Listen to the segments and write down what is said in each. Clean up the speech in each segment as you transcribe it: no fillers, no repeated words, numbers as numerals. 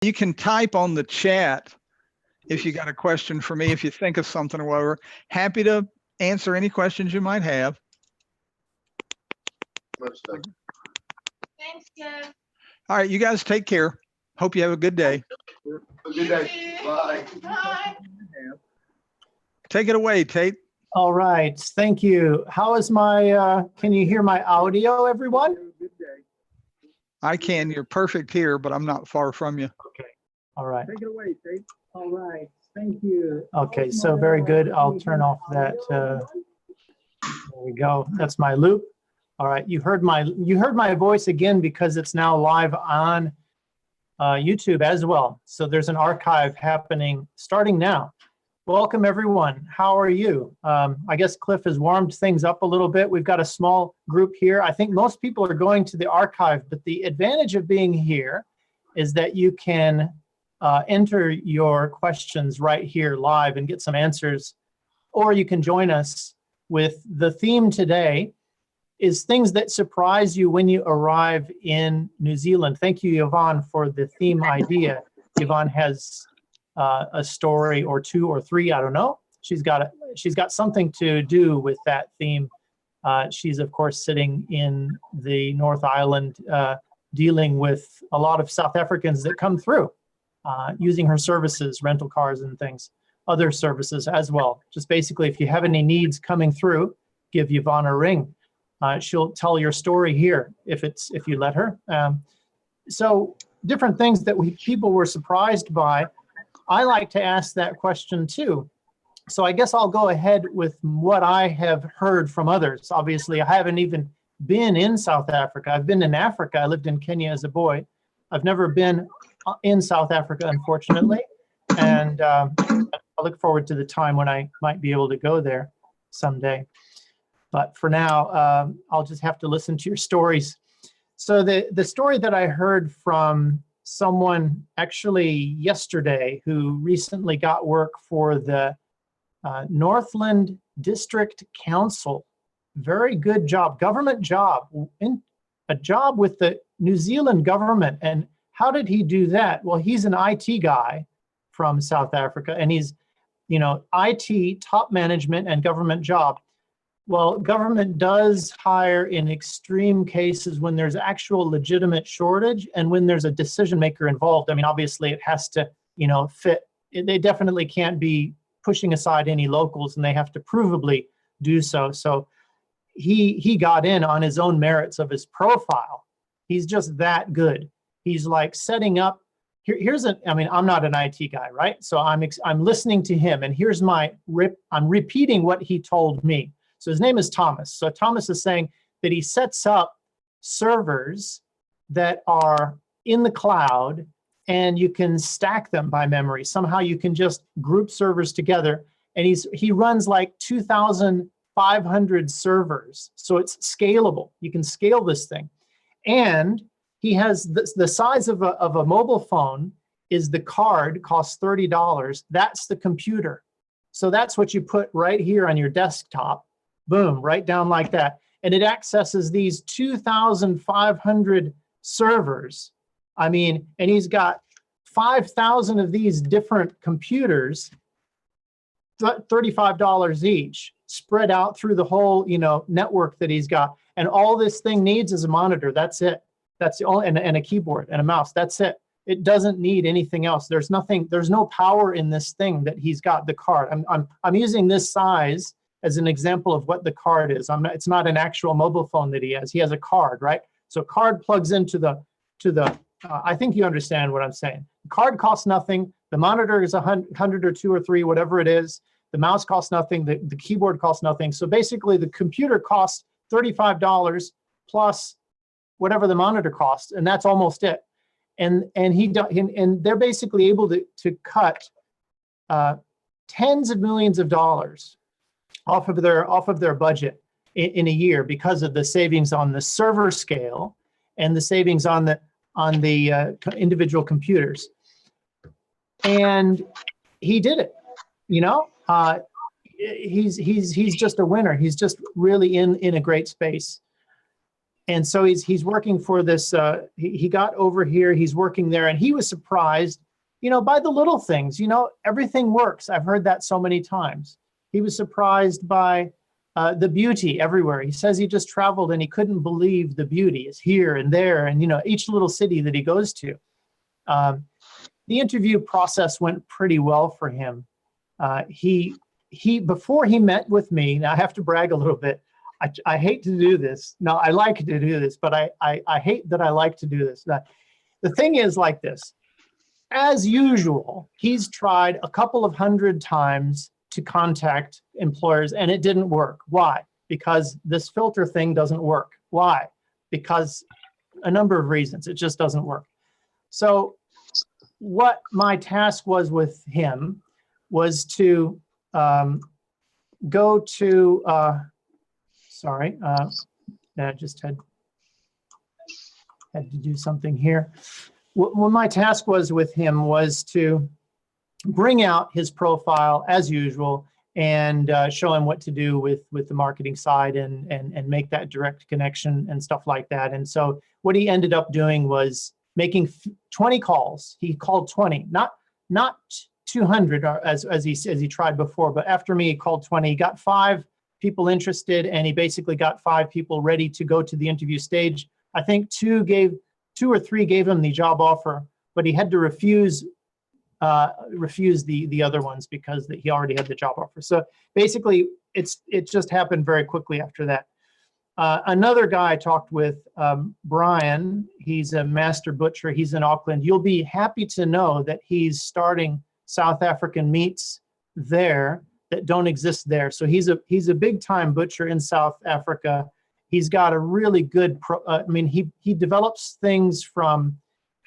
You can type on the chat if you got a question for me, if you think of something or whatever. Happy to answer any questions you might have. Thanks, Kev. All right, you guys take care. Hope you have a good day. Have a good day. Bye. Bye. Take it away, Tate. All right, thank you. How is my, can you hear my audio, everyone? I can. You're perfect here, but I'm not far from you. Okay, all right. Take it away, Tate. All right, thank you. Okay, so very good. I'll turn off that. There we go. That's my loop. All right, you heard my voice again because it's now live on YouTube as well. So there's an archive happening starting now. Welcome everyone. How are you? I guess Cliff has warmed things up a little bit. We've got a small group here. I think most people are going to the archive, but the advantage of being here is that you can enter your questions right here live and get some answers, or you can join us with the theme today is things that surprise you when you arrive in New Zealand. Thank you, Yvonne, for the theme idea. Yvonne has a story or two or three, I don't know. She's got something to do with that theme. She's of course sitting in the North Island dealing with a lot of South Africans that come through using her services, rental cars and things, other services as well. Just basically, if you have any needs coming through, give Yvonne a ring. She'll tell your story here if you let her. So different things that people were surprised by. I like to ask that question too. So I guess I'll go ahead with what I have heard from others. Obviously, I haven't even been in South Africa. I've been in Africa. I lived in Kenya as a boy. I've never been in South Africa, unfortunately. And I look forward to the time when I might be able to go there someday. But for now, I'll just have to listen to your stories. So the story that I heard from someone actually yesterday who recently got work for the Northland District Council. Very good job, government job, a job with the New Zealand government. And how did he do that? Well, he's an IT guy from South Africa, and he's, IT, top management and government job. Well, government does hire in extreme cases when there's actual legitimate shortage and when there's a decision maker involved. I mean, obviously it has to, fit. They definitely can't be pushing aside any locals, and they have to provably do so. So he got in on his own merits of his profile. He's just that good. He's like setting up. I'm not an IT guy, right? So I'm listening to him, and here's I'm repeating what he told me. So his name is Thomas. So Thomas is saying that he sets up servers that are in the cloud, and you can stack them by memory. Somehow you can just group servers together, and he runs like 2,500 servers. So it's scalable. You can scale this thing. And he has the size of a mobile phone is the card, costs $30. That's the computer. So that's what you put right here on your desktop. Boom, right down like that. And it accesses these 2,500 servers. I mean, and he's got 5,000 of these different computers, $35 each, spread out through the whole, network that he's got. And all this thing needs is a monitor. That's it. That's the only, and a keyboard and a mouse. That's it. It doesn't need anything else. There's no power in this thing that he's got, the card. I'm using this size as an example of what the card is. It's not an actual mobile phone that he has. He has a card, right? So card plugs into the I think you understand what I'm saying. The card costs nothing. The monitor is 100 or 2 or 3, whatever it is. The mouse costs nothing. The keyboard costs nothing. So basically the computer costs $35 plus whatever the monitor costs, and that's almost it. And they're basically able to cut tens of millions of dollars off of their budget in a year because of the savings on the server scale and the savings on the individual computers. And he did it. He's just a winner. He's just really in a great space. And so he's working for this, he got over here, he's working there, and he was surprised, by the little things, everything works. I've heard that so many times. He was surprised by the beauty everywhere. He says he just traveled and he couldn't believe the beauty is here and there, and each little city that he goes to. The interview process went pretty well for him. He before he met with me, now I have to brag a little bit. I hate to do this. No, I like to do this, but I hate that I like to do this. The thing is like this. As usual, he's tried a couple of hundred times to contact employers and it didn't work. Why? Because this filter thing doesn't work. Why? Because a number of reasons. It just doesn't work. So what my task was with him was to go to, sorry, I just had to do something here. What my task was with him was to bring out his profile as usual and show him what to do with the marketing side and make that direct connection and stuff like that. And so what he ended up doing was making 20 calls. He called 20, not 200 as he tried before, but after me, he called 20. He got 5 people interested, and he basically got 5 people ready to go to the interview stage. I think 2 or 3 gave him the job offer, but he had to refuse the other ones because he already had the job offer. So basically, it just happened very quickly after that. Another guy I talked with, Brian, he's a master butcher. He's in Auckland. You'll be happy to know that he's starting South African meats there that don't exist there. So he's a big time butcher in South Africa. He's got a really good, he develops things from,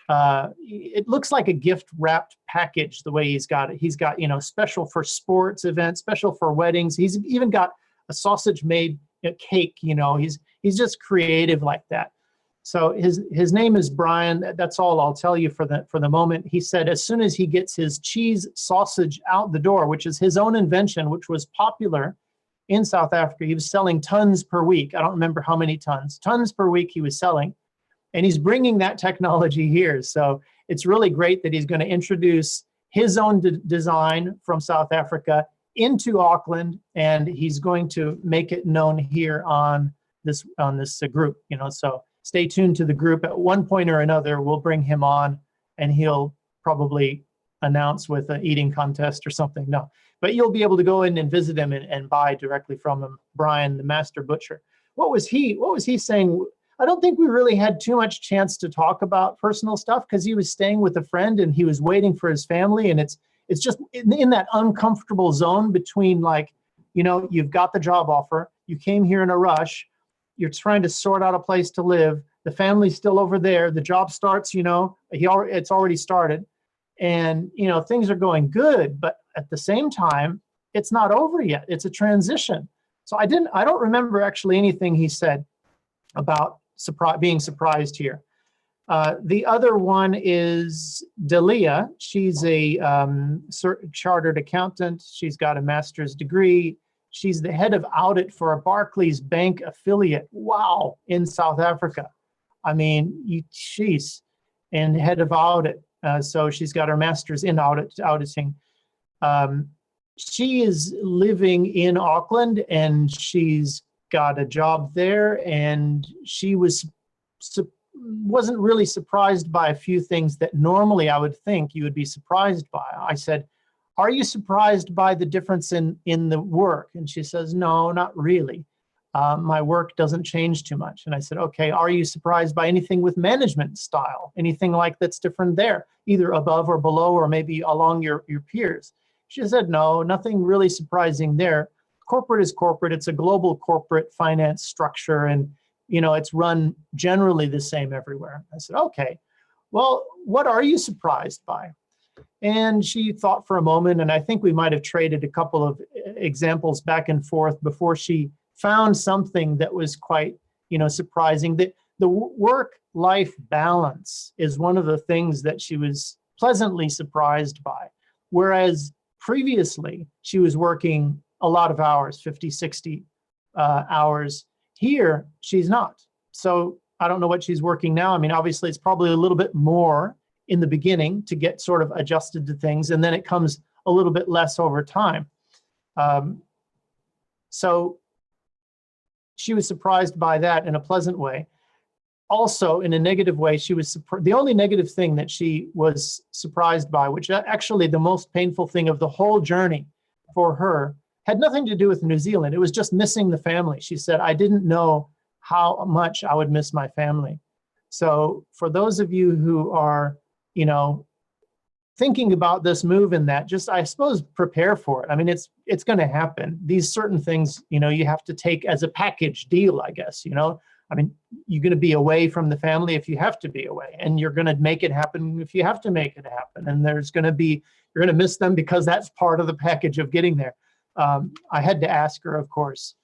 it looks like a gift wrapped package the way he's got it. He's got, special for sports events, special for weddings. He's even got a sausage made cake, he's just creative like that. So his name is Brian. That's all I'll tell you for the moment. He said as soon as he gets his cheese sausage out the door, which is his own invention, which was popular in South Africa, he was selling tons per week. I don't remember how many tons per week he was selling. And he's bringing that technology here. So it's really great that he's going to introduce his own design from South Africa into Auckland, and he's going to make it known here on this group. So stay tuned to the group. At one point or another, we'll bring him on, and he'll probably announce with an eating contest or something. No, but you'll be able to go in and visit him and buy directly from him. Brian, the master butcher. What was he saying? I don't think we really had too much chance to talk about personal stuff because he was staying with a friend and he was waiting for his family. And it's just in that uncomfortable zone between you've got the job offer, you came here in a rush, you're trying to sort out a place to live, the family's still over there, the job starts, it's already started, and things are going good, but at the same time, it's not over yet. It's a transition. So I don't remember actually anything he said about being surprised here. The other one is Delia. She's a chartered accountant. She's got a master's degree. She's the head of audit for a Barclays Bank affiliate. Wow, in South Africa. She's and head of audit. So she's got her master's in auditing. She is living in Auckland, and she's got a job there, and she wasn't really surprised by a few things that normally I would think you would be surprised by. I said, are you surprised by the difference in the work? And she says, no, not really. My work doesn't change too much. And I said, okay, are you surprised by anything with management style? Anything like that's different there, either above or below, or maybe along your peers? She said, no, nothing really surprising there. Corporate is corporate. It's a global corporate finance structure, and it's run generally the same everywhere. I said, okay, well, what are you surprised by? And she thought for a moment, and I think we might have traded a couple of examples back and forth before she found something that was quite, surprising. The work-life balance is one of the things that she was pleasantly surprised by. Whereas previously, she was working a lot of hours, 50, 60 hours. Here, she's not. So I don't know what she's working now. I mean, obviously it's probably a little bit more in the beginning to get sort of adjusted to things, and then it comes a little bit less over time. So she was surprised by that in a pleasant way. Also, in a negative way, she was the only negative thing that she was surprised by, which actually the most painful thing of the whole journey for her, had nothing to do with New Zealand. It was just missing the family. She said, I didn't know how much I would miss my family. So for those of you who are, you know, thinking about this move and that, just, I suppose, prepare for it. I mean, it's going to happen. These certain things, you know, you have to take as a package deal, I guess, you know. I mean, you're going to be away from the family if you have to be away, and you're going to make it happen if you have to make it happen. And there's going to be, you're going to miss them because that's part of the package of getting there. I had to ask her, of course,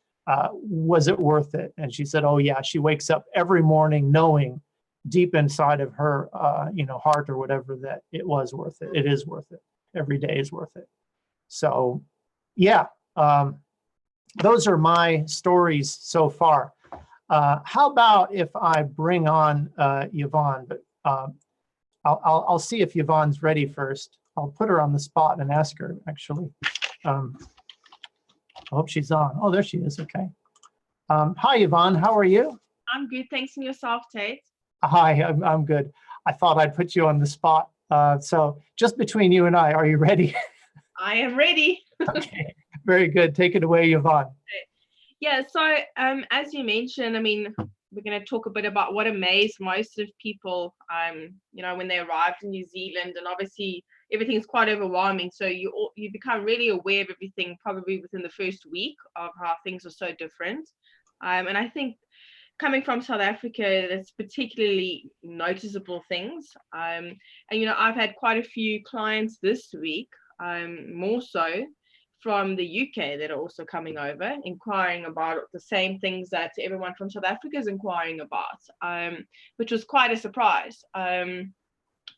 was it worth it? And she said, oh yeah, she wakes up every morning knowing deep inside of her, you know, heart or whatever, that it was worth it. It is worth it. Every day is worth it. So yeah, those are my stories so far. How about if I bring on Yvonne? But I'll see if Yvonne's ready first. I'll put her on the spot and ask her, actually. I hope she's on. Oh, there she is. Okay. Hi, Yvonne. How are you? I'm good. Thanks, and yourself, Tate? Hi, I'm good. I thought I'd put you on the spot. So just between you and I, are you ready? I am ready. Okay, very good. Take it away, Yvonne. Yeah, so as you mentioned, I mean, we're going to talk a bit about what amazed most of people, you know, when they arrived in New Zealand. And obviously, everything's quite overwhelming. So you become really aware of everything probably within the first week of how things are so different. And I think coming from South Africa, that's particularly noticeable things. And, you know, I've had quite a few clients this week, more so from the UK, that are also coming over, inquiring about the same things that everyone from South Africa is inquiring about, which was quite a surprise,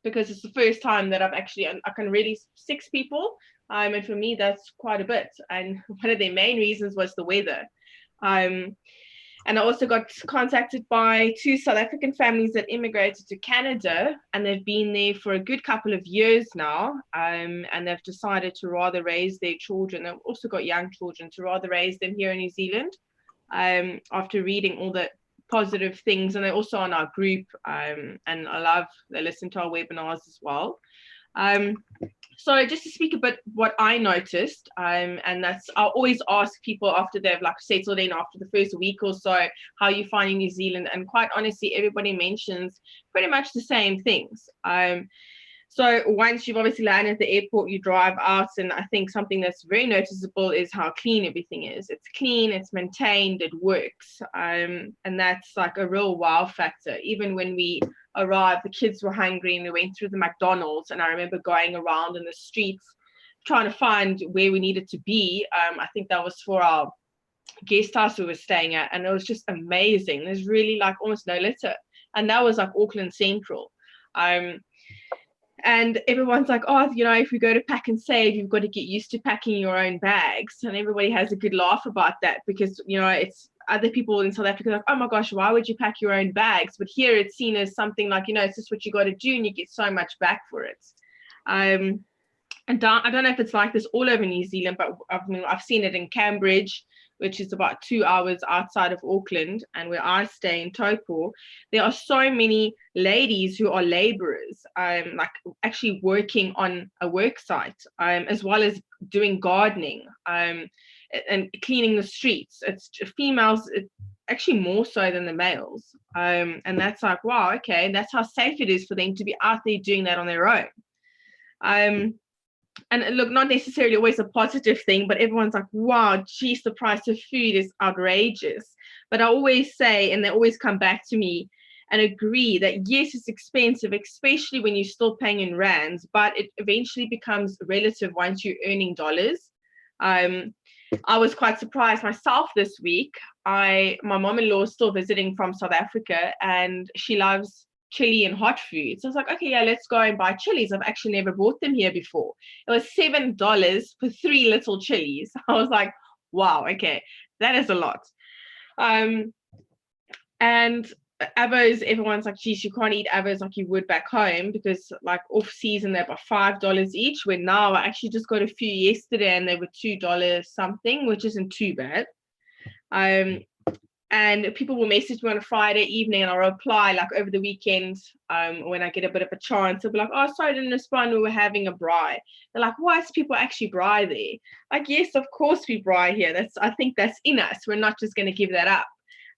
because it's the first time that I've actually, I can really 6 people, and for me, that's quite a bit. And one of their main reasons was the weather. And I also got contacted by 2 South African families that immigrated to Canada, and they've been there for a good couple of years now, and they've decided to rather raise their children. They've also got young children, to rather raise them here in New Zealand, after reading all the positive things. And they're also on our group, and they listen to our webinars as well. So just to speak a bit what I noticed, and that's, I'll always ask people after they've like settled in after the first week or so, how are you finding New Zealand? And quite honestly, everybody mentions pretty much the same things. So once you've obviously landed at the airport, you drive out, and I think something that's very noticeable is how clean everything is. It's clean, it's maintained, it works. And that's like a real wow factor. Even when we arrived, the kids were hungry and we went through the McDonald's, and I remember going around in the streets trying to find where we needed to be. I think that was for our guest house we were staying at, and it was just amazing. There's really like almost no litter, and that was like Auckland Central. And everyone's like, oh, you know, if we go to Pack and Save, you've got to get used to packing your own bags. And everybody has a good laugh about that, because, you know, it's other people in South Africa like, oh my gosh, why would you pack your own bags? But here it's seen as something like, you know, it's just what you got to do, and you get so much back for it. And I don't know if it's like this all over New Zealand, but I mean, I've seen it in Cambridge, which is about 2 hours outside of Auckland, and where I stay in Taupo. There are so many ladies who are laborers, like actually working on a work site, as well as doing gardening, and cleaning the streets. It's females, actually more so than the males. And that's like, wow, okay, that's how safe it is for them to be out there doing that on their own. And look, not necessarily always a positive thing, but everyone's like, wow, geez, the price of food is outrageous. But I always say, and they always come back to me and agree that yes, it's expensive, especially when you're still paying in rands, but it eventually becomes relative once you're earning dollars. I was quite surprised myself this week. My mom-in-law is still visiting from South Africa, and she loves chili and hot food. So I was like, okay, yeah, let's go and buy chilies. I've actually never bought them here before. It was $7 for 3 little chilies. I was like, wow, okay, that is a lot. And avos, everyone's like, geez, you can't eat avos like you would back home, because like off season they're about $5 each, where now I actually just got a few yesterday and they were $2 something, which isn't too bad. And people will message me on a Friday evening and I'll reply like over the weekend, when I get a bit of a chance. They'll be like, oh, sorry, I didn't respond, we were having a braai. They're like, why is people actually braai there? Like, yes, of course we braai here. I think that's in us. We're not just going to give that up.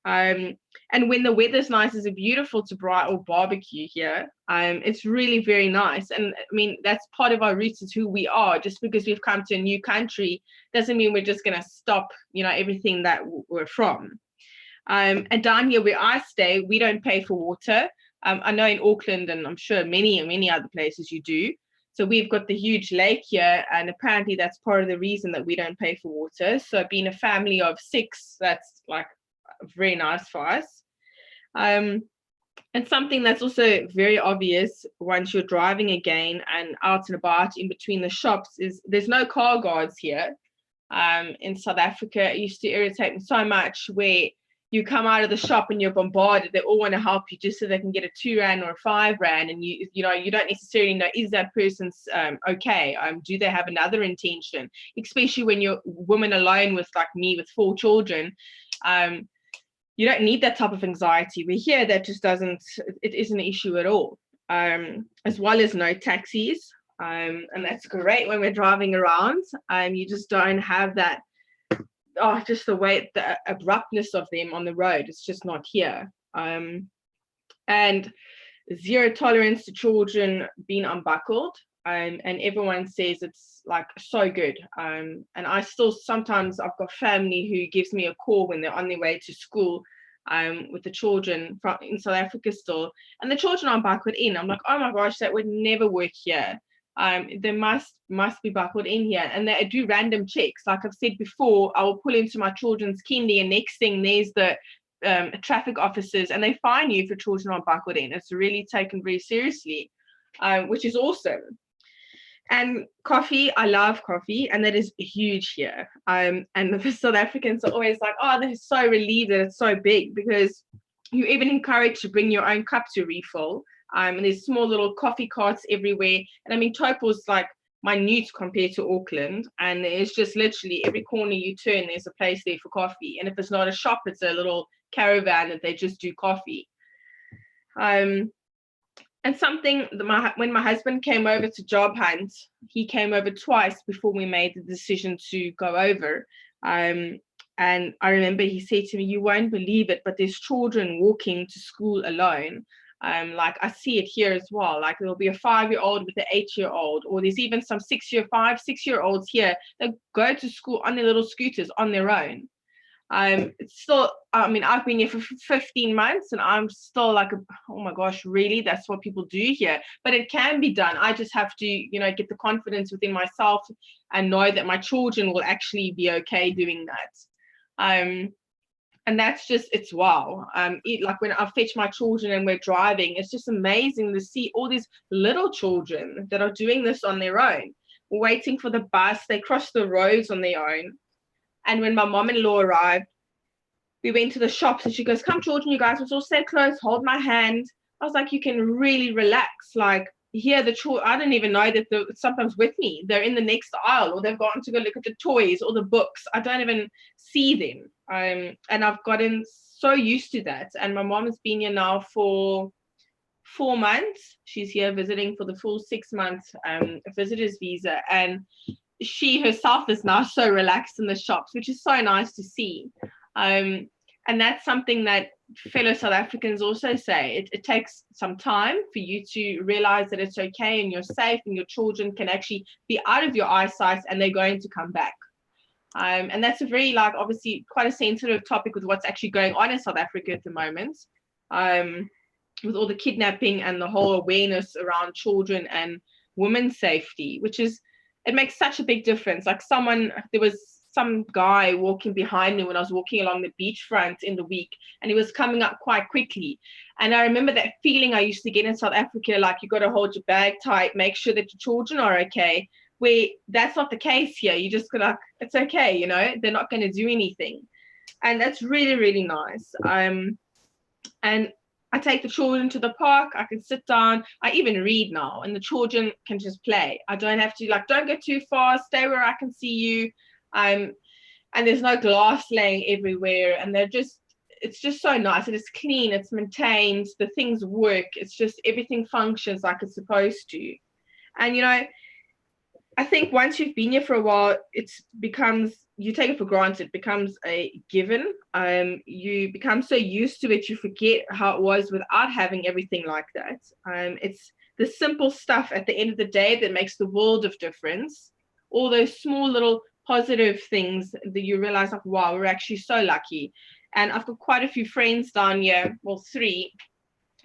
And when the weather's nice, it's beautiful to braai or barbecue here. It's really very nice. And I mean, that's part of our roots, is who we are. Just because we've come to a new country doesn't mean we're just going to stop, everything that we're from. And down here where I stay, we don't pay for water. I know in Auckland, and I'm sure many other places you do. So we've got the huge lake here, and apparently that's part of the reason that we don't pay for water. So being a family of 6, that's like very nice for us. And something that's also very obvious once you're driving again and out and about in between the shops is there's no car guards here. In South Africa, it used to irritate me so much where you come out of the shop and you're bombarded. They all want to help you just so they can get a 2 rand or a 5 rand, and you don't necessarily know, is that person's okay? Do they have another intention? Especially when you're a woman alone with like me with 4 children. You don't need that type of anxiety. We're here, that just it isn't an issue at all. As well as no taxis, and that's great when we're driving around. You just don't have that. Just the abruptness of them on the road, it's just not here. And zero tolerance to children being unbuckled, and everyone says it's like so good. And I still sometimes, I've got family who gives me a call when they're on their way to school with the children in South Africa still, and the children aren't buckled in. I'm like, oh my gosh, that would never work here. They must be buckled in here, and they do random checks. Like I've said before, I will pull into my children's kindy, and next thing there's the traffic officers, and they fine you if your children aren't buckled in. It's really taken very seriously, which is awesome. And coffee, I love coffee, and that is huge here. And the South Africans are always like, oh, they're so relieved that it's so big, because you're even encouraged to bring your own cup to refill. And there's small little coffee carts everywhere. And I mean, Taupo's like minute compared to Auckland. And it's just literally every corner you turn, there's a place there for coffee. And if it's not a shop, it's a little caravan that they just do coffee. And something, when my husband came over to job hunt, he came over twice before we made the decision to go over. And I remember he said to me, you won't believe it, but there's children walking to school alone. Like I see it here as well. Like there'll be a 5-year-old with an 8-year-old, or there's even some 6-year-olds here that go to school on their little scooters on their own. It's still, I mean, I've been here for 15 months and I'm still like, oh my gosh, really? That's what people do here? But it can be done. I just have to, get the confidence within myself and know that my children will actually be okay doing that. And that's just, it's wow. Like when I fetch my children and we're driving, it's just amazing to see all these little children that are doing this on their own, waiting for the bus. They cross the roads on their own. And when my mom-in-law arrived, we went to the shops and she goes, come children, you guys, let's all stay close, hold my hand. I was like, you can really relax. Like here, the children, I don't even know that they're sometimes with me. They're in the next aisle, or they've gone to go look at the toys or the books. I don't even see them. And I've gotten so used to that. And my mom has been here now for 4 months. She's here visiting for the full 6 months visitor's visa. And she herself is now so relaxed in the shops, which is so nice to see. And that's something that fellow South Africans also say. It takes some time for you to realize that it's okay and you're safe and your children can actually be out of your eyesight and they're going to come back. And that's a very, obviously quite a sensitive topic with what's actually going on in South Africa at the moment, with all the kidnapping and the whole awareness around children and women's safety, it makes such a big difference. Like there was some guy walking behind me when I was walking along the beachfront in the week, and he was coming up quite quickly. And I remember that feeling I used to get in South Africa, like you got to hold your bag tight, make sure that your children are okay, where that's not the case here. You just go like, it's okay, they're not going to do anything. And that's really, really nice. And I take the children to the park. I can sit down. I even read now, and the children can just play. I don't have to, like, don't go too far. Stay where I can see you. And there's no glass laying everywhere. And it's just so nice. And it's clean. It's maintained. The things work. It's just everything functions like it's supposed to. And, you know, I think once you've been here for a while, you take it for granted. It becomes a given. You become so used to it, you forget how it was without having everything like that. It's the simple stuff at the end of the day that makes the world of difference. All those small little positive things that you realize, like, wow, we're actually so lucky. And I've got quite a few friends down here, well, 3,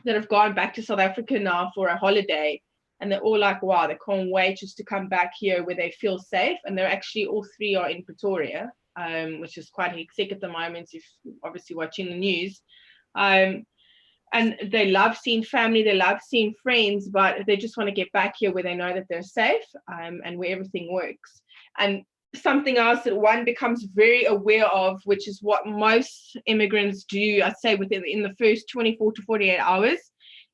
that have gone back to South Africa now for a holiday. And they're all like, wow, they can't wait just to come back here where they feel safe. And they're actually, all 3 are in Pretoria, which is quite hectic at the moment, if you're obviously watching the news. And they love seeing family, they love seeing friends, but they just want to get back here where they know that they're safe, and where everything works. And something else that one becomes very aware of, which is what most immigrants do, I'd say in the first 24 to 48 hours,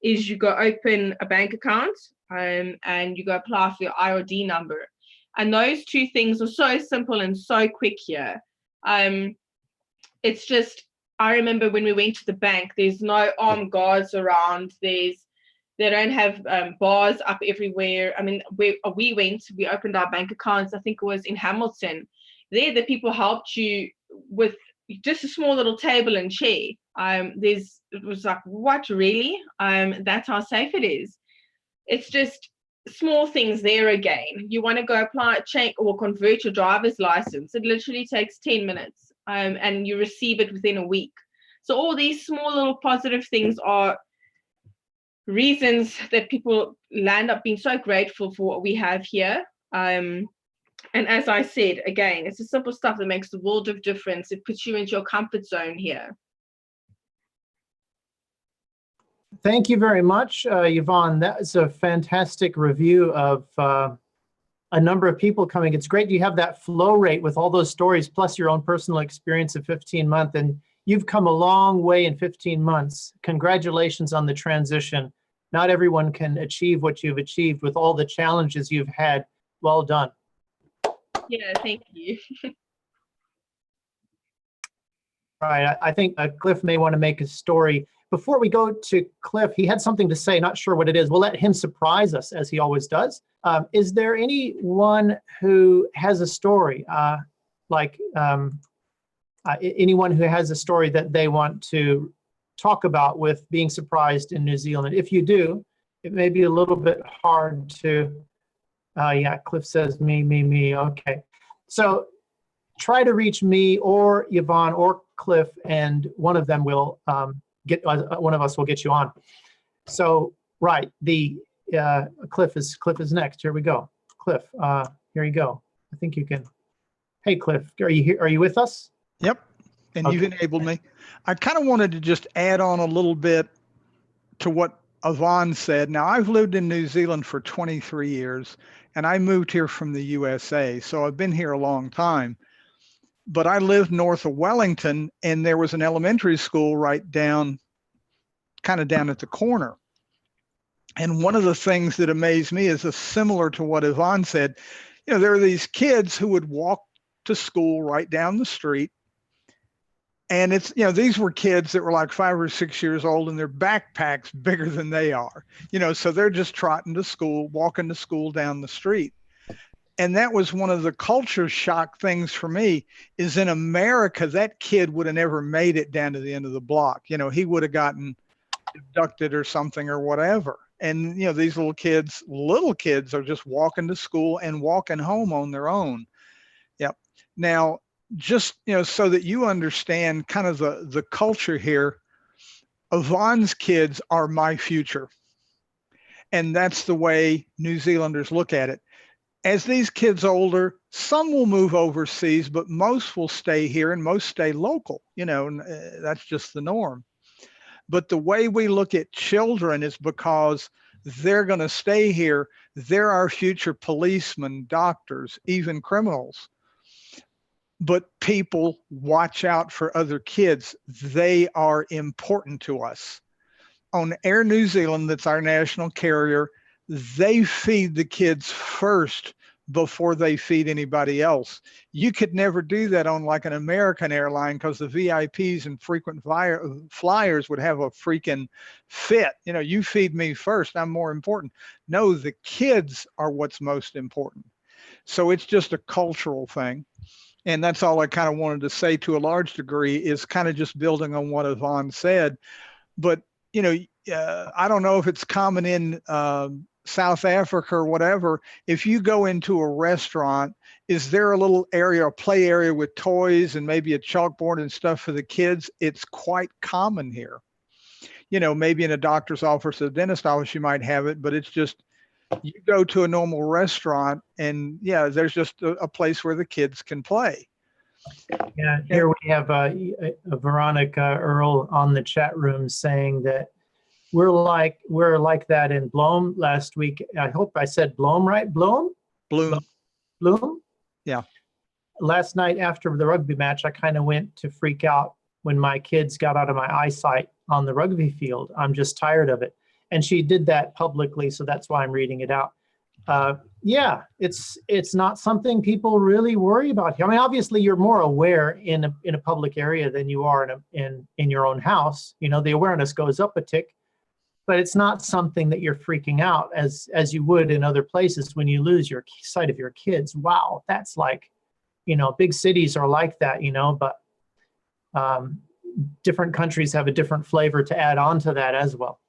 is you go open a bank account, and you go apply for your IRD number. And those 2 things are so simple and so quick here. It's just, I remember when we went to the bank, there's no armed guards around. They don't have bars up everywhere. I mean, we opened our bank accounts, I think it was in Hamilton. There, the people helped you with just a small little table and chair. It was like, what, really? That's how safe it is. It's just small things there again. You want to go apply, change, or convert your driver's license. It literally takes 10 minutes, and you receive it within a week. So all these small little positive things are reasons that people land up being so grateful for what we have here. And as I said, again, it's the simple stuff that makes the world of difference. It puts you into your comfort zone here. Thank you very much, Yvonne. That was a fantastic review of a number of people coming. It's great you have that flow rate with all those stories, plus your own personal experience of 15 months. And you've come a long way in 15 months. Congratulations on the transition. Not everyone can achieve what you've achieved with all the challenges you've had. Well done. Yeah, thank you. All right, I think Cliff may want to make a story. Before we go to Cliff, he had something to say, not sure what it is. We'll let him surprise us, as he always does. Is there anyone who has a story, anyone who has a story that they want to talk about with being surprised in New Zealand? If you do, it may be a little bit hard to, yeah, Cliff says me, okay. So try to reach me or Yvonne or Cliff, and one of them will one of us will get you on. So, right, Cliff is next. Here we go. Cliff, here you go. I think you can. Hey, Cliff, are you here? Are you with us? Yep, and Okay. you've enabled me. I kind of wanted to just add on a little bit to what Yvonne said. Now, I've lived in New Zealand for 23 years, and I moved here from the USA, so I've been here a long time. But I lived north of Wellington, and there was an elementary school right down, kind of down at the corner. And one of the things that amazed me is similar to what Yvonne said. You know, there are these kids who would walk to school right down the street. And it's, you know, these were kids that were like 5 or 6 years old, and their backpacks bigger than they are, you know, so they're just trotting to school, walking to school down the street. And that was one of the culture shock things for me, is in America, that kid would have never made it down to the end of the block. You know, he would have gotten abducted or something or whatever. And, you know, these little kids are just walking to school and walking home on their own. Yep. Now, just, you know, so that you understand kind of the culture here, Yvonne's kids are my future. And that's the way New Zealanders look at it. As these kids older, some will move overseas, but most will stay here and most stay local, you know, and that's just the norm. But the way we look at children is because they're going to stay here. They're our future policemen, doctors, even criminals. But people watch out for other kids. They are important to us. on Air New Zealand, that's our national carrier, they feed the kids first before they feed anybody else. You could never do that on like an American airline, because the VIPs and frequent flyers would have a freaking fit. You know, you feed me first, I'm more important. No, the kids are what's most important. So it's just a cultural thing. And that's all I kind of wanted to say to a large degree, is kind of just building on what Yvonne said. But, you know, I don't know if it's common in South Africa or whatever. If you go into a restaurant, is there a little area, a play area with toys and maybe a chalkboard and stuff for the kids? It's quite common here. You know, maybe in a doctor's office or a dentist office, you might have it, but it's just, you go to a normal restaurant and yeah, there's just a place where the kids can play. Yeah, here we have Veronica Earl on the chat room saying that we're like that in Bloom last week. I hope I said Bloom right. Bloom. Yeah. Last night after the rugby match, I kind of went to freak out when my kids got out of my eyesight on the rugby field. I'm just tired of it. And she did that publicly, so that's why I'm reading it out. Yeah, it's not something people really worry about here. I mean, obviously, you're more aware in a public area than you are in your own house. You know, the awareness goes up a tick, but it's not something that you're freaking out as you would in other places when you lose your sight of your kids. Wow, that's like, you know, big cities are like that, you know, but different countries have a different flavor to add on to that as well.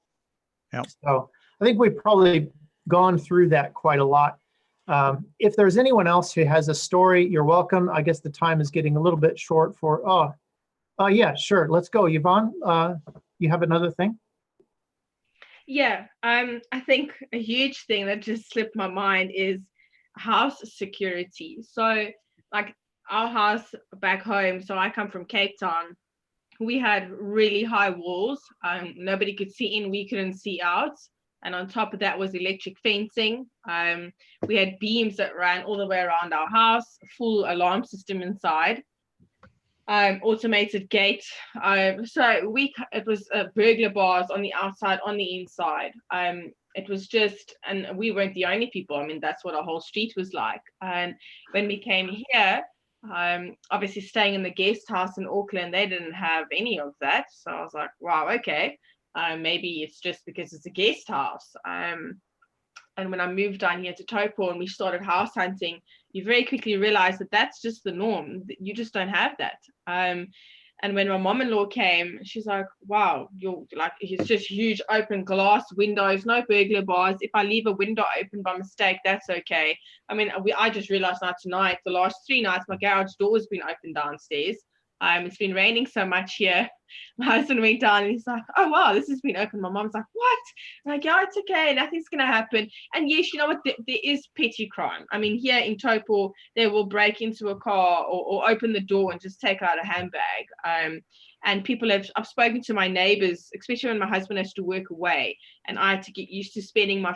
Yep. So I think we've probably gone through that quite a lot. If there's anyone else who has a story, you're welcome. I guess the time is getting a little bit short for, yeah, sure. Let's go. Yvonne, you have another thing? Yeah, I think a huge thing that just slipped my mind is house security. So like our house back home, so I come from Cape Town, we had really high walls. Nobody could see in, we couldn't see out. And on top of that was electric fencing. We had beams that ran all the way around our house, full alarm system inside, automated gate. So it was burglar bars on the outside, on the inside. It was just, and we weren't the only people. I mean, that's what our whole street was like. And when we came here, obviously staying in the guest house in Auckland, they didn't have any of that. So I was like, wow, okay. Maybe it's just because it's a guest house. And when I moved down here to Taupo and we started house hunting, you very quickly realize that that's just the norm. You just don't have that. And when my mom-in-law came, she's like, wow, you're like, it's just huge open glass windows, no burglar bars. If I leave a window open by mistake, that's okay. I mean, I just realized now tonight, the last 3 nights, my garage door has been open downstairs. It's been raining so much here. My husband went down and he's like, oh wow, this has been open. My mom's like, what? I'm like, yeah, it's okay, nothing's gonna happen. And yes, you know what, there is petty crime. I mean, here in Taupo, they will break into a car or open the door and just take out a handbag. And people I've spoken to my neighbors, especially when my husband has to work away and I had to get used to spending my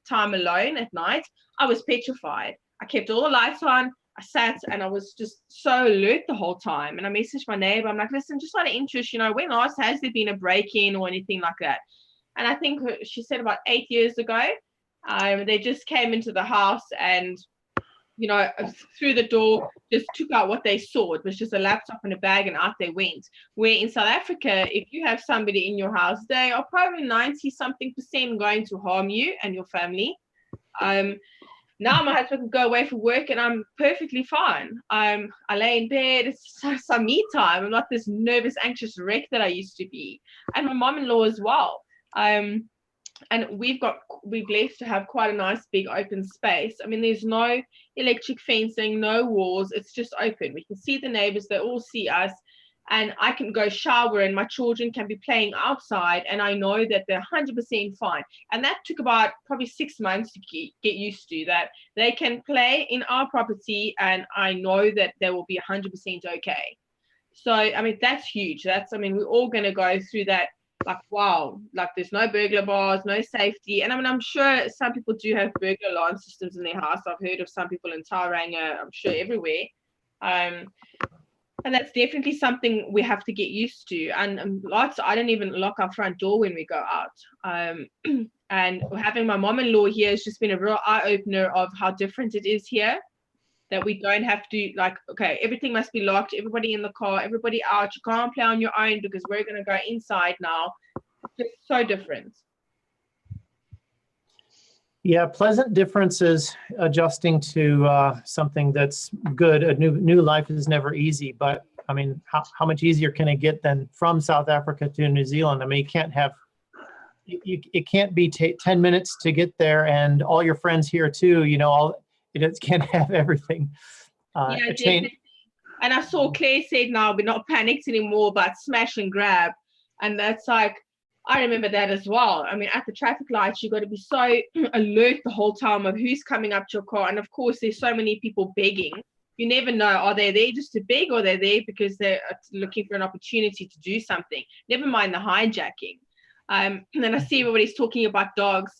time alone at night. I was petrified. I kept all the lights on. I sat and I was just so alert the whole time. And I messaged my neighbor. I'm like, listen, just out of interest, you know, when last has there been a break-in or anything like that? And I think she said about 8 years ago, they just came into the house and, you know, through the door, just took out what they saw. It was just a laptop and a bag and out they went. Where in South Africa, if you have somebody in your house, they are probably 90-something% going to harm you and your family. Now my husband can go away for work and I'm perfectly fine. I lay in bed, it's some me time. I'm not this nervous, anxious wreck that I used to be. And my mom-in-law as well. And we're blessed to have quite a nice big open space. I mean, there's no electric fencing, no walls. It's just open. We can see the neighbors, they all see us. And I can go shower and my children can be playing outside and I know that they're 100% fine. And that took about probably 6 months to get used to, that they can play in our property and I know that they will be 100% okay. So, I mean, that's huge. We're all going to go through that, like, wow, like there's no burglar bars, no safety. And I mean, I'm sure some people do have burglar alarm systems in their house. I've heard of some people in Tauranga, I'm sure everywhere. And that's definitely something we have to get used to. And I don't even lock our front door when we go out. And having my mom-in-law here has just been a real eye-opener of how different it is here. That we don't have to, like, okay, everything must be locked, everybody in the car, everybody out. You can't play on your own because we're going to go inside now. It's just so different. Yeah, pleasant differences adjusting to something that's good. A new life is never easy, but I mean, how much easier can it get than from South Africa to New Zealand? I mean, you can't have, it can't be 10 minutes to get there and all your friends here too, you know, it can't have everything. Yeah, definitely. And I saw Claire said now we're not panicked anymore about smash and grab. And that's like, I remember that as well. I mean, at the traffic lights, you got to be so alert the whole time of who's coming up to your car. And of course, there's so many people begging. You never know, are they there just to beg or they're there because they're looking for an opportunity to do something? Never mind the hijacking. And then I see everybody's talking about dogs.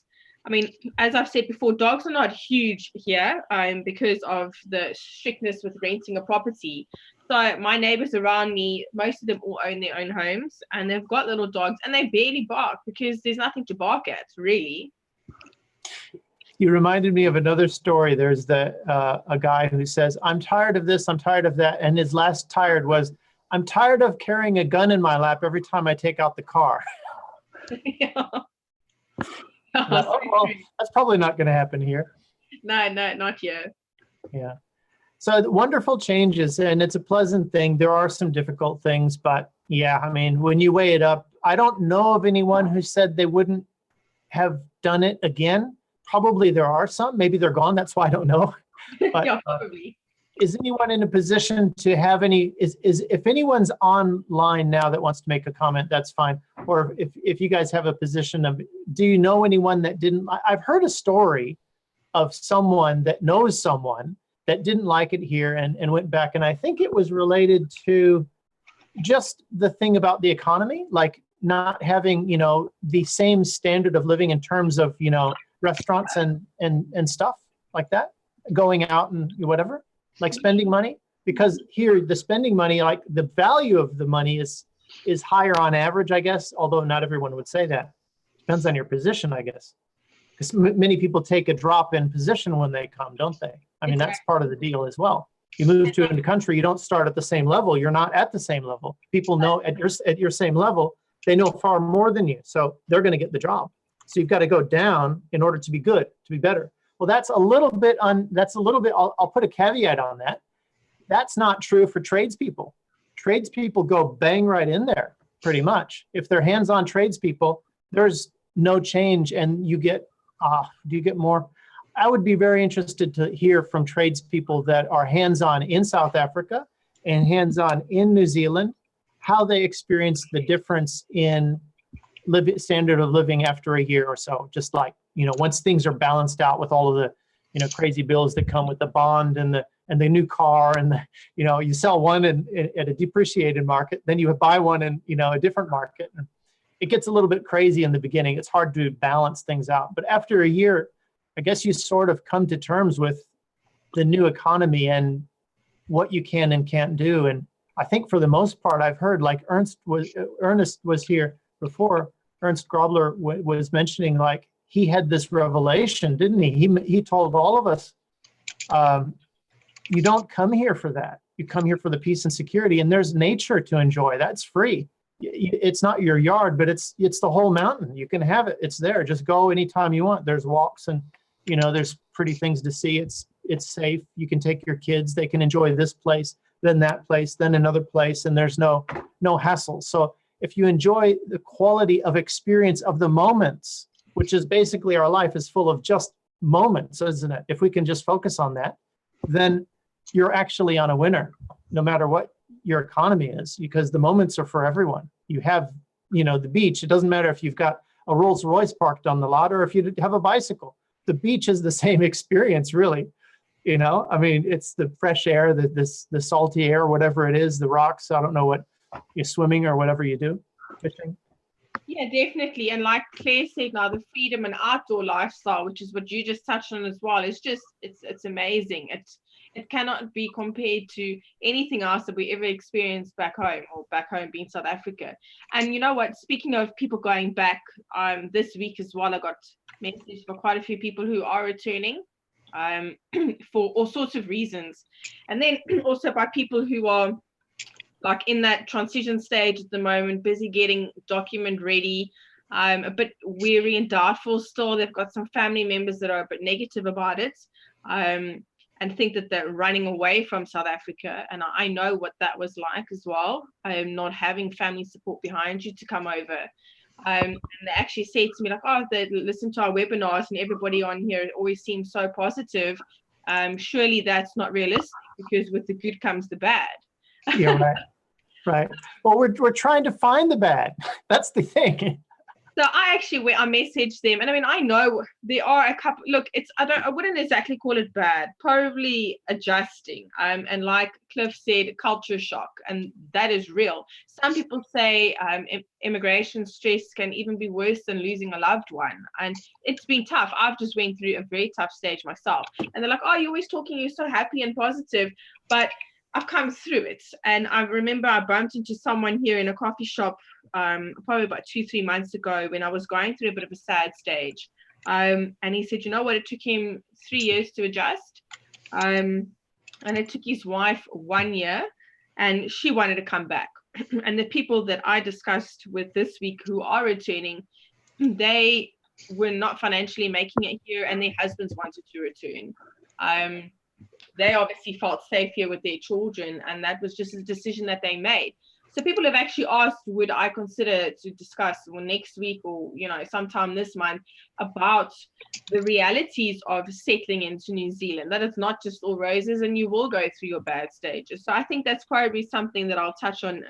I mean, as I've said before, dogs are not huge here because of the strictness with renting a property. So my neighbors around me, most of them all own their own homes and they've got little dogs and they barely bark because there's nothing to bark at, really. You reminded me of another story. There's a guy who says, I'm tired of this, I'm tired of that. And his last tired was, I'm tired of carrying a gun in my lap every time I take out the car. Yeah. Well, that's probably not going to happen here. No, not yet. Yeah. So wonderful changes, and it's a pleasant thing. There are some difficult things, but yeah, I mean, when you weigh it up, I don't know of anyone who said they wouldn't have done it again. Probably there are some. Maybe they're gone. That's why I don't know. But, yeah, probably. Is anyone in a position to have any, if anyone's online now that wants to make a comment, that's fine. Or if you guys have a position of, do you know anyone that didn't, I've heard a story of someone that knows someone that didn't like it here and went back. And I think it was related to just the thing about the economy, like not having, you know, the same standard of living in terms of, you know, restaurants and stuff like that, going out and whatever. Like spending money, because here the spending money, like the value of the money is higher on average, I guess, although not everyone would say that. Depends on your position, I guess. Because many people take a drop in position when they come, don't they? I mean, that's part of the deal as well. You move to a country, you don't start at the same level. You're not at the same level. People know at your same level, they know far more than you. So they're going to get the job. So you've got to go down in order to be good, to be better. Well, that's a little bit, I'll put a caveat on that. That's not true for tradespeople. Tradespeople go bang right in there, pretty much. If they're hands-on tradespeople, there's no change and you get, do you get more? I would be very interested to hear from tradespeople that are hands-on in South Africa and hands-on in New Zealand, how they experience the difference in standard of living after a year or so, just like, you know, once things are balanced out with all of the, you know, crazy bills that come with the bond and the new car and the, you know, you sell one at a depreciated market, then you buy one in, you know, a different market. And it gets a little bit crazy in the beginning. It's hard to balance things out. But after a year, I guess you sort of come to terms with the new economy and what you can and can't do. And I think for the most part, I've heard, like Ernest was here before, Ernst Grobler was mentioning, like, he had this revelation, didn't he? He told all of us, you don't come here for that. You come here for the peace and security, and there's nature to enjoy. That's free. It's not your yard, but it's the whole mountain. You can have it. It's there. Just go anytime you want. There's walks and, you know, there's pretty things to see. It's safe. You can take your kids. They can enjoy this place, then that place, then another place, and there's no hassle. So if you enjoy the quality of experience of the moments, which is basically our life is full of just moments, isn't it? If we can just focus on that, then you're actually on a winner, no matter what your economy is, because the moments are for everyone. You have, you know, the beach. It doesn't matter if you've got a Rolls Royce parked on the lot or if you have a bicycle. The beach is the same experience, really. You know, I mean, it's the fresh air, the salty air, whatever it is, the rocks. I don't know what you're swimming or whatever you do, fishing. Yeah, definitely. And like Claire said, now the freedom and outdoor lifestyle, which is what you just touched on as well, is just it's amazing. it cannot be compared to anything else that we ever experienced back home, or back home being South Africa. And you know what, speaking of people going back, this week as well, I got messages for quite a few people who are returning for all sorts of reasons. And then also by people who are like in that transition stage at the moment, busy getting document ready, a bit weary and doubtful still. They've got some family members that are a bit negative about it, and think that they're running away from South Africa. And I know what that was like as well, not having family support behind you to come over. And they actually said to me, like, oh, they listen to our webinars and everybody on here always seems so positive. Surely that's not realistic, because with the good comes the bad. You're right. Right. Well, we're trying to find the bad. That's the thing. So I messaged them, and I mean, I know there are a couple. Look, I wouldn't exactly call it bad. Probably adjusting. And like Cliff said, culture shock, and that is real. Some people say immigration stress can even be worse than losing a loved one, and it's been tough. I've just went through a very tough stage myself, and they're like, "Oh, you're always talking. You're so happy and positive," but I've come through it. And I remember I bumped into someone here in a coffee shop probably about 2-3 months ago when I was going through a bit of a sad stage. And he said, you know what, it took him 3 years to adjust. And it took his wife 1 year, and she wanted to come back. And the people that I discussed with this week who are returning, they were not financially making it here, and their husbands wanted to return. They obviously felt safe here with their children, and that was just a decision that they made. So people have actually asked, would I consider to discuss next week or sometime this month about the realities of settling into New Zealand, that it's not just all roses and you will go through your bad stages. So I think that's probably something that I'll touch on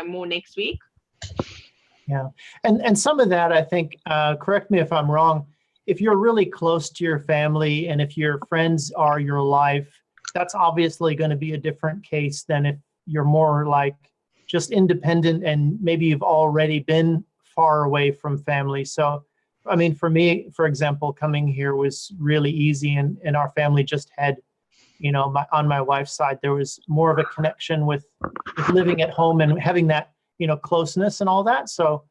more next week. Yeah, and some of that, I think, correct me if I'm wrong, if you're really close to your family and if your friends are your life, that's obviously going to be a different case than if you're more like just independent and maybe you've already been far away from family. So, I mean, for me, for example, coming here was really easy, and our family just had, on my wife's side, there was more of a connection with living at home and having that, closeness and all that. So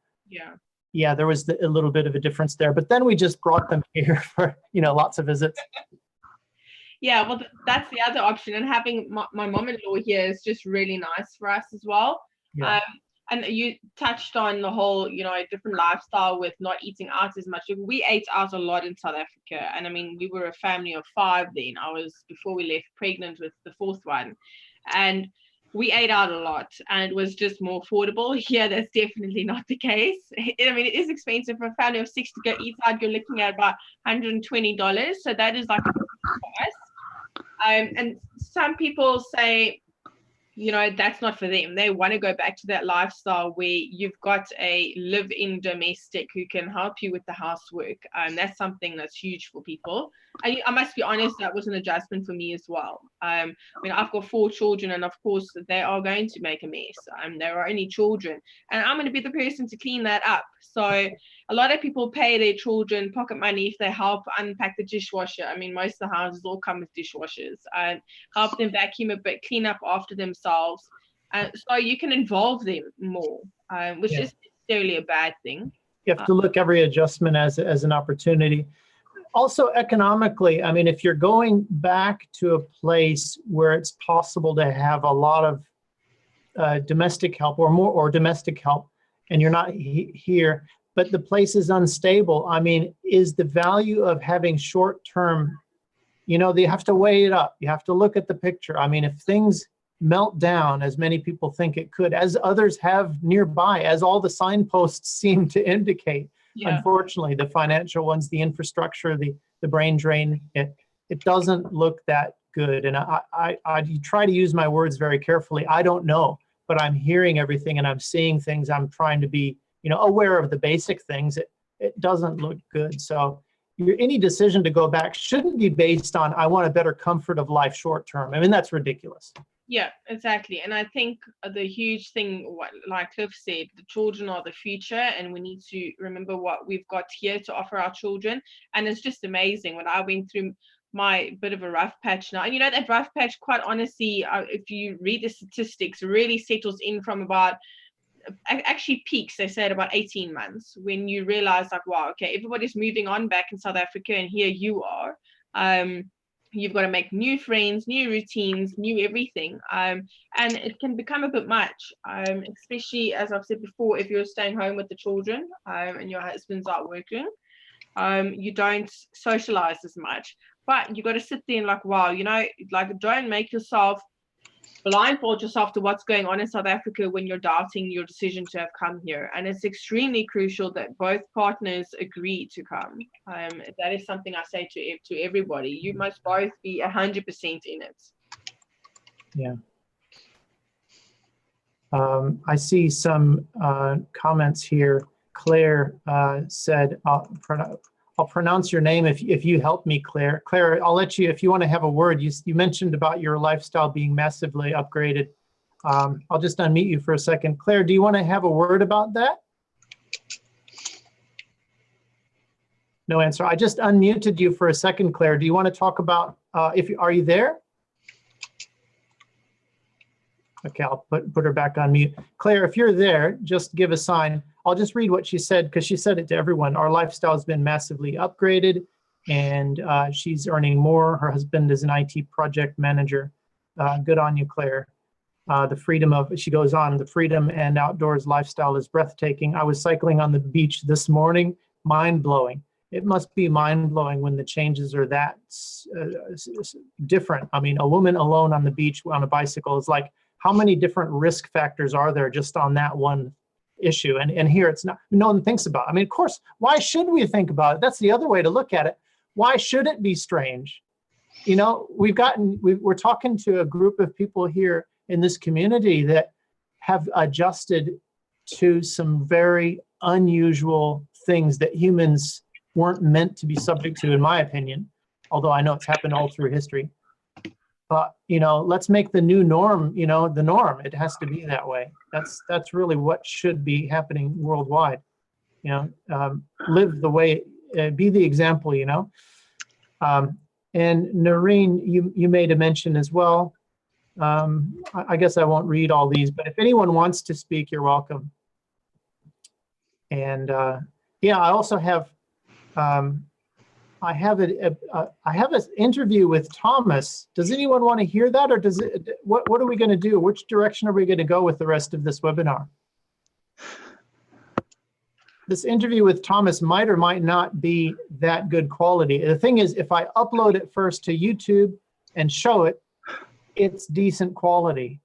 yeah, there was a little bit of a difference there, but then we just brought them here for, lots of visits. Yeah, well, that's the other option. And having my mom-in-law here is just really nice for us as well. Yeah. And you touched on the whole, different lifestyle with not eating out as much. We ate out a lot in South Africa. And I mean, we were a family of 5 then. I was, before we left, pregnant with the 4th one. And we ate out a lot, and it was just more affordable. Here, that's definitely not the case. I mean, it is expensive for a family of 6 to go eat out. You're looking at about $120. So that is like a price. And some people say, that's not for them. They want to go back to that lifestyle where you've got a live-in domestic who can help you with the housework. That's something that's huge for people. I must be honest, that was an adjustment for me as well. I mean, I've got 4 children, and of course, they are going to make a mess. There are only children, and I'm going to be the person to clean that up. So a lot of people pay their children pocket money if they help unpack the dishwasher. I mean, most of the houses all come with dishwashers. Help them vacuum a bit, clean up after themselves. So you can involve them more, which isn't necessarily a bad thing. You have to look every adjustment as an opportunity. Also, economically, I mean, if you're going back to a place where it's possible to have a lot of domestic help or domestic help, and you're not here, but the place is unstable, I mean, is the value of having short-term, they have to weigh it up. You have to look at the picture. I mean, if things melt down, as many people think it could, as others have nearby, as all the signposts seem to indicate, unfortunately, the financial ones, the infrastructure, the brain drain, it doesn't look that good. And I try to use my words very carefully. I don't know, but I'm hearing everything and I'm seeing things. I'm trying to be, aware of the basic things. It doesn't look good. So any decision to go back shouldn't be based on, I want a better comfort of life short term. I mean, that's ridiculous. Yeah, exactly. And I think the huge thing, like Cliff said, the children are the future, and we need to remember what we've got here to offer our children. And it's just amazing. When I went through my bit of a rough patch now. And you know, that rough patch, quite honestly, if you read the statistics, really settles in from about, actually peaks, they say, at about 18 months, when you realize like, wow, okay, everybody's moving on back in South Africa, and here you are. You've got to make new friends, new routines, new everything. And it can become a bit much, especially, as I've said before, if you're staying home with the children, and your husband's out working. You don't socialize as much, but you got to sit there and like, wow, you know, like, don't make yourself blindfold yourself to what's going on in South Africa when you're doubting your decision to have come here. And it's extremely crucial that both partners agree to come. That is something I say to everybody. You must both be 100% in it. Yeah. I see some comments here. Claire said, I'll pronounce your name if you help me, Claire. Claire, I'll let you, if you want to have a word. You mentioned about your lifestyle being massively upgraded. I'll just unmute you for a second. Claire, do you want to have a word about that? No answer. I just unmuted you for a second, Claire. Do you want to talk about, are you there? Okay, I'll put her back on mute. Claire, if you're there, just give a sign. I'll just read what she said, because she said it to everyone. Our lifestyle has been massively upgraded, and she's earning more. Her husband is an IT project manager. Good on you, Claire. The freedom of, she goes on, the freedom and outdoors lifestyle is breathtaking. I was cycling on the beach this morning, mind-blowing. It must be mind-blowing when the changes are that different. I mean, a woman alone on the beach on a bicycle is like, how many different risk factors are there just on that one issue? And here it's not, no one thinks about it. I mean, of course, why should we think about it? That's the other way to look at it. Why should it be strange? You know, we're talking to a group of people here in this community that have adjusted to some very unusual things that humans weren't meant to be subject to, in my opinion, although I know it's happened all through history. But, you know, let's make the new norm, you know, the norm. It has to be that way. That's really what should be happening worldwide. You know, live the way, be the example, you know. And Noreen, you made a mention as well. I guess I won't read all these, but if anyone wants to speak, you're welcome. And yeah, I also have, I have an interview with Thomas. Does anyone want to hear that, or does it? What are we going to do? Which direction are we going to go with the rest of this webinar? This interview with Thomas might or might not be that good quality. The thing is, if I upload it first to YouTube and show it, it's decent quality.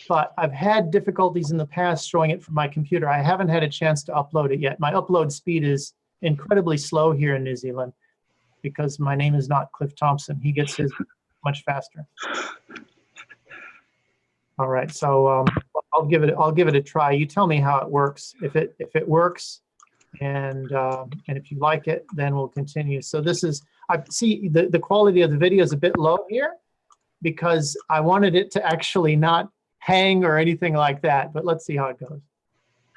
But I've had difficulties in the past showing it from my computer. I haven't had a chance to upload it yet. My upload speed is incredibly slow here in New Zealand, because my name is not Cliff Thompson. He gets his much faster. All right, so I'll give it a try. You tell me how it works. If it works, and if you like it, then we'll continue. So this is, I see the quality of the video is a bit low here, because I wanted it to actually not hang or anything like that. But let's see how it goes.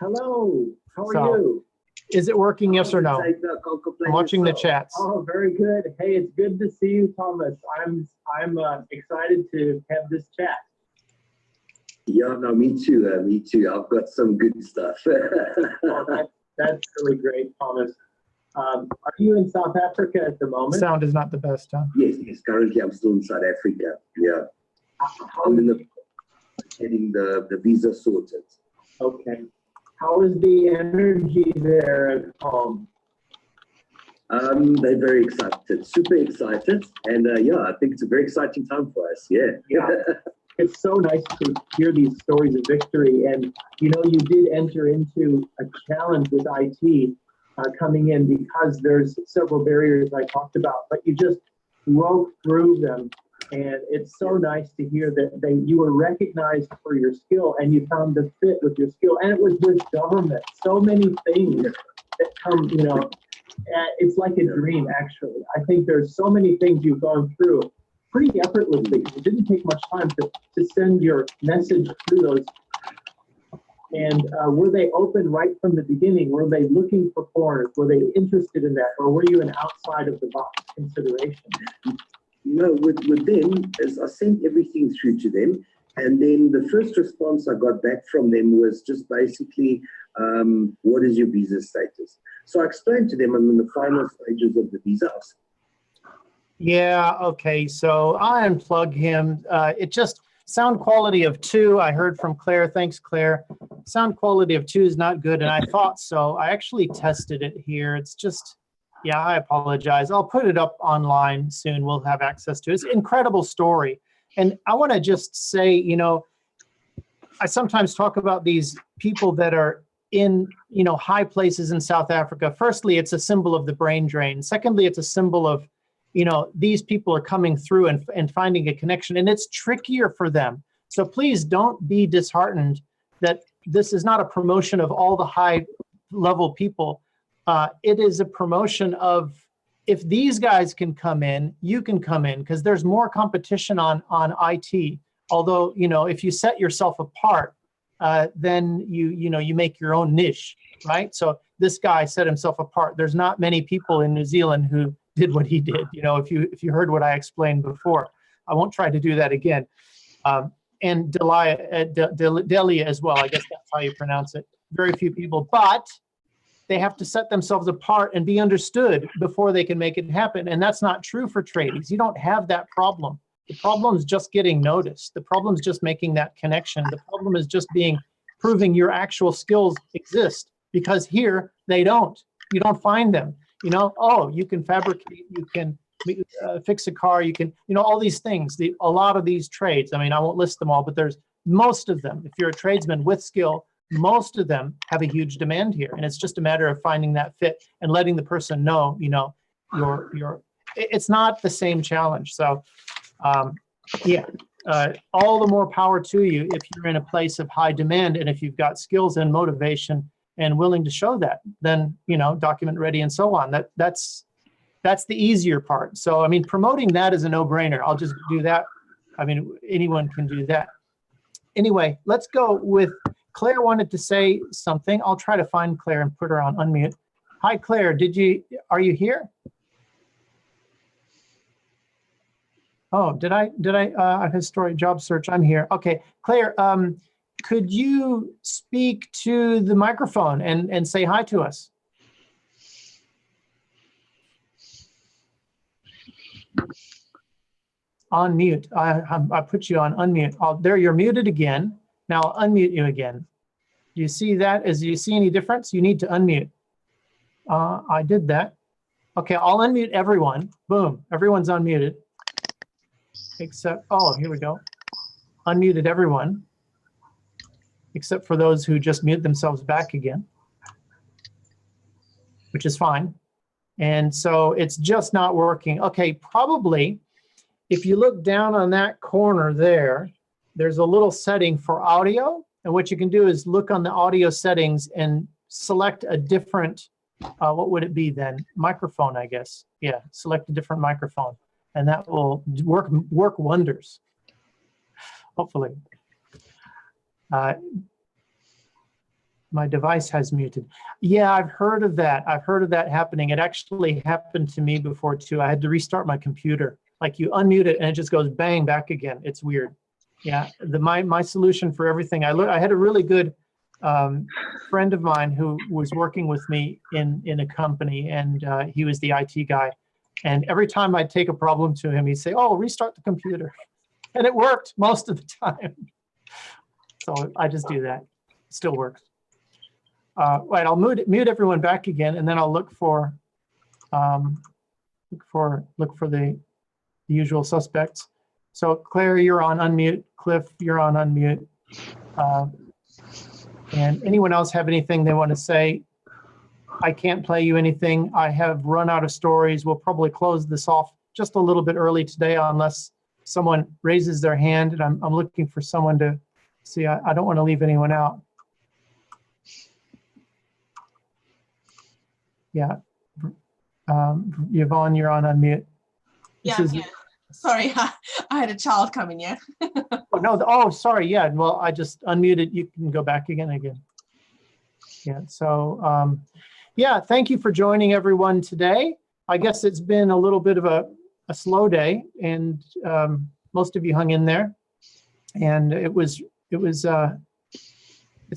Hello, how are you? Is it working, yes or no? I'm watching the chats. Oh, very good. Hey, it's good to see you, Thomas. I'm excited to have this chat. Yeah, no, me too. Me too. I've got some good stuff. Oh, that's really great, Thomas. Are you in South Africa at the moment? Sound is not the best, huh? Yes. Currently, I'm still in South Africa. Yeah. I'm in getting the visa sorted. Okay. How is the energy there at home? They're very excited, super excited, and yeah, I think it's a very exciting time for us. Yeah. It's so nice to hear these stories of victory, and you know, you did enter into a challenge with IT coming in, because there's several barriers I talked about, but you just broke through them. And it's so nice to hear that you were recognized for your skill, and you found the fit with your skill. And it was with government. So many things that come, you know, it's like a dream, actually. I think there's so many things you've gone through pretty effortlessly. It didn't take much time to send your message through those. And were they open right from the beginning? Were they looking for foreigners? Were they interested in that? Or were you an outside of the box consideration? No, with them, is I sent everything through to them. And then the first response I got back from them was just basically, what is your visa status? So I explained to them I'm in the final stages of the visa. Yeah, okay, so I unplug him. It just, sound quality of 2, I heard from Claire. Thanks, Claire. Sound quality of 2 is not good, and I thought so. I actually tested it here. It's just, yeah, I apologize. I'll put it up online soon. We'll have access to it. It's an incredible story. And I want to just say, you know, I sometimes talk about these people that are in, you know, high places in South Africa. Firstly, it's a symbol of the brain drain. Secondly, it's a symbol of, you know, these people are coming through and finding a connection, and it's trickier for them. So please don't be disheartened that this is not a promotion of all the high level people. It is a promotion of, if these guys can come in, you can come in, because there's more competition on IT. Although, you know, if you set yourself apart, then you make your own niche, right? So this guy set himself apart. There's not many people in New Zealand who did what he did. You know, if you heard what I explained before, I won't try to do that again. And Delia as well. I guess that's how you pronounce it. Very few people, but they have to set themselves apart and be understood before they can make it happen. And that's not true for tradies. You don't have that problem. The problem is just getting noticed. The problem is just making that connection. The problem is just proving your actual skills exist, because here they don't. You don't find them. You know, oh, you can fabricate, you can fix a car, you can, you know, all these things. A lot of these trades, I mean, I won't list them all, but there's most of them. If you're a tradesman with skill, most of them have a huge demand here. And it's just a matter of finding that fit and letting the person know, you know, it's not the same challenge. So, yeah, all the more power to you if you're in a place of high demand, and if you've got skills and motivation and willing to show that, then, you know, document ready and so on. That's the easier part. So, I mean, promoting that is a no-brainer. I'll just do that. I mean, anyone can do that. Anyway, let's go with Claire. Wanted to say something. I'll try to find Claire and put her on unmute. Hi, Claire. Are you here? Oh, did I historic job search? I'm here. Okay, Claire, could you speak to the microphone and say hi to us? On mute. I put you on unmute. There, you're muted again. Now I'll unmute you again. Do you see that? Do you see any difference? You need to unmute. I did that. Okay, I'll unmute everyone. Boom, everyone's unmuted. Except, oh, here we go. Unmuted everyone, except for those who just mute themselves back again, which is fine. And so it's just not working. Okay, probably if you look down on that corner there, there's a little setting for audio. And what you can do is look on the audio settings and select a different, what would it be then? Microphone, I guess. Yeah, select a different microphone. And that will work wonders, hopefully. My device has muted. Yeah, I've heard of that. I've heard of that happening. It actually happened to me before too. I had to restart my computer. Like, you unmute it and it just goes bang back again. It's weird. Yeah, my solution for everything. I had a really good friend of mine who was working with me in a company, and he was the IT guy. And every time I'd take a problem to him, he'd say, oh, restart the computer. And it worked most of the time. So I just do that. It still works. Right, I'll mute everyone back again, and then I'll look for the usual suspects. So Claire, you're on unmute. Cliff, you're on unmute. And anyone else have anything they want to say? I can't play you anything. I have run out of stories. We'll probably close this off just a little bit early today, unless someone raises their hand, and I'm looking for someone to see. I don't want to leave anyone out. Yeah. Yvonne, you're on unmute. Yeah, yeah. Sorry, I had a child coming in. Oh, no, oh, sorry. Yeah, well, I just unmuted. You can go back again. Yeah, so, yeah, thank you for joining everyone today. I guess it's been a little bit of a slow day, and most of you hung in there. And it's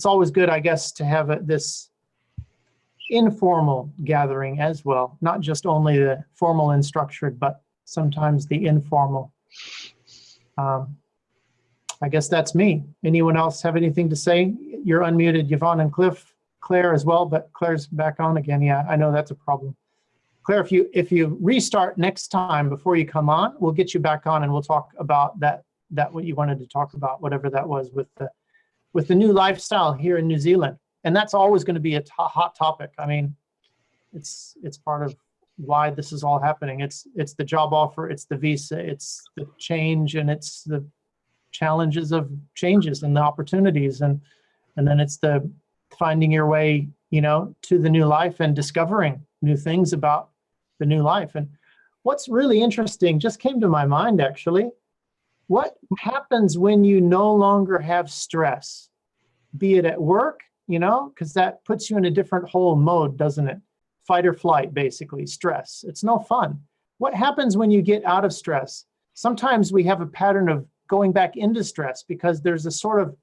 always good, I guess, to have this informal gathering as well, not just only the formal and structured, but sometimes the informal. I guess that's me. Anyone else have anything to say? You're unmuted, Yvonne and Claire as well, but Claire's back on again. Yeah, I know that's a problem. Claire, if you restart next time before you come on, we'll get you back on and we'll talk about that what you wanted to talk about, whatever that was with the new lifestyle here in New Zealand. And that's always going to be a hot topic. I mean, it's part of why this is all happening. It's the job offer, it's the visa, it's the change, and it's the challenges of changes and the opportunities, and then it's the finding your way, to the new life and discovering new things about the new life. And what's really interesting just came to my mind, actually. What happens when you no longer have stress, be it at work, because that puts you in a different whole mode, doesn't it? Fight or flight, basically, stress. It's no fun. What happens when you get out of stress? Sometimes we have a pattern of going back into stress because there's a sort of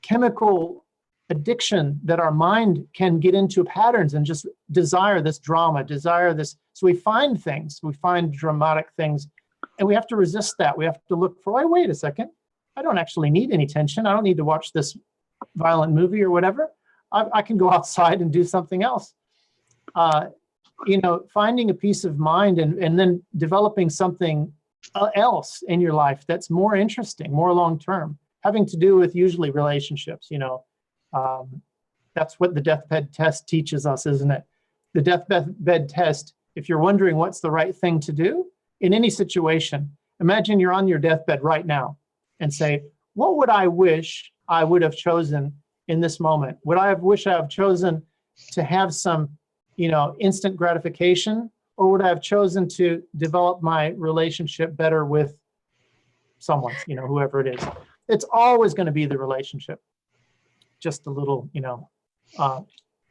chemical addiction that our mind can get into patterns and just desire this drama, desire this. So we find things, we find dramatic things, and we have to resist that. We have to look for, wait a second, I don't actually need any tension. I don't need to watch this violent movie or whatever. I can go outside and do something else. Finding a peace of mind and then developing something else in your life that's more interesting, more long-term, having to do with usually relationships. That's what the deathbed test teaches us, isn't it? The deathbed test, if you're wondering what's the right thing to do in any situation, imagine you're on your deathbed right now and say, what would I wish I would have chosen in this moment? Would I have wished I have chosen to have some, instant gratification, or would I have chosen to develop my relationship better with someone, whoever it is? It's always going to be the relationship. Just a little,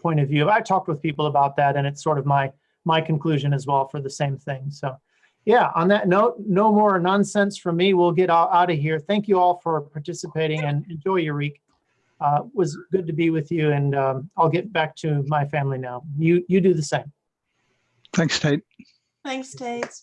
point of view. I talked with people about that, and it's sort of my conclusion as well for the same thing. So yeah, on that note, no more nonsense from me. We'll get out of here. Thank you all for participating, and enjoy your week. It was good to be with you, and I'll get back to my family now. You do the same. Thanks, Tate. Thanks, Tate.